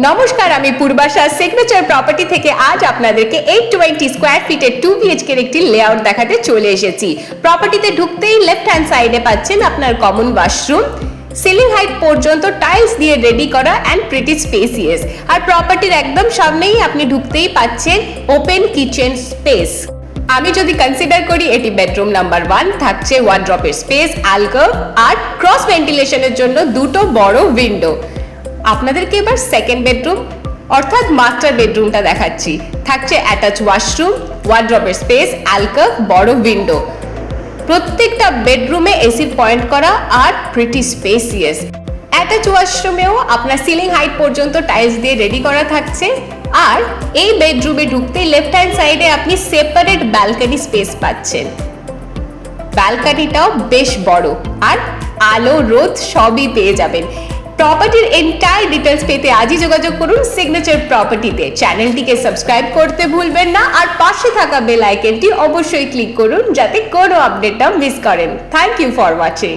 নমস্কার, আমি পূর্বাশা signature property থেকে আজ আপনাদেরকে 820 স্কয়ার ফিটের 2 BHK এর একটি লেআউট দেখাতে চলে এসেছি। প্রপার্টিতে ঢুকতেই লেফট হ্যান্ড সাইডে পাচ্ছেন আপনার কমন ওয়াশরুম, সিলিং হাইট পর্যন্ত টাইলস দিয়ে রেডি করা অ্যান্ড প্রিটি স্পেসিয়াস। আর প্রপার্টির একদম সামনেই আপনি ঢুকতেই পাচ্ছেন ওপেন কিচেন স্পেস। আমি যদি কনসিডার করি, এটি বেডরুম নাম্বার 1, থাকছে ওয়ার্ড্রপের স্পেস, অ্যালকোভ আর ক্রস ভেন্টিলেশনের জন্য দুটো বড় উইন্ডো। আপনাদেরকে এবার সেকেন্ড বেডরুম অর্থাৎ মাস্টার বেডরুমটা দেখাচ্ছি। থাকছে অ্যাটাচ ওয়াশরুম, ওয়ার্ড্রপের স্পেস, অ্যালকোভ, বড় উইন্ডো। প্রত্যেকটা বেডরুমে এসির পয়েন্ট করা আর প্রিটি স্পেসিয়াস। অ্যাটাচ ওয়াশরুমেও আপনার সিলিং হাইট পর্যন্ত টাইলস দিয়ে রেডি করা থাকছে। আর এই বেডরুমে ঢুকতেই লেফট হ্যান্ড সাইডে আপনি সেপারেট ব্যালকনি স্পেস পাচ্ছেন। ব্যালকনিটাও বেশ বড় আর আলো রোদ সবই পেয়ে যাবেন। প্রপার্টির এন্টায়ার ডিটেলস পেতে আজই যোগাযোগ করুন সিগনেচার প্রপার্টিতে। চ্যানেলটিকে সাবস্ক্রাইব করতে ভুলবেন না আর পাশে থাকা বেল আইকনটি অবশ্যই ক্লিক করুন যাতে কোনো আপডেটটা মিস করেন। Thank you for watching.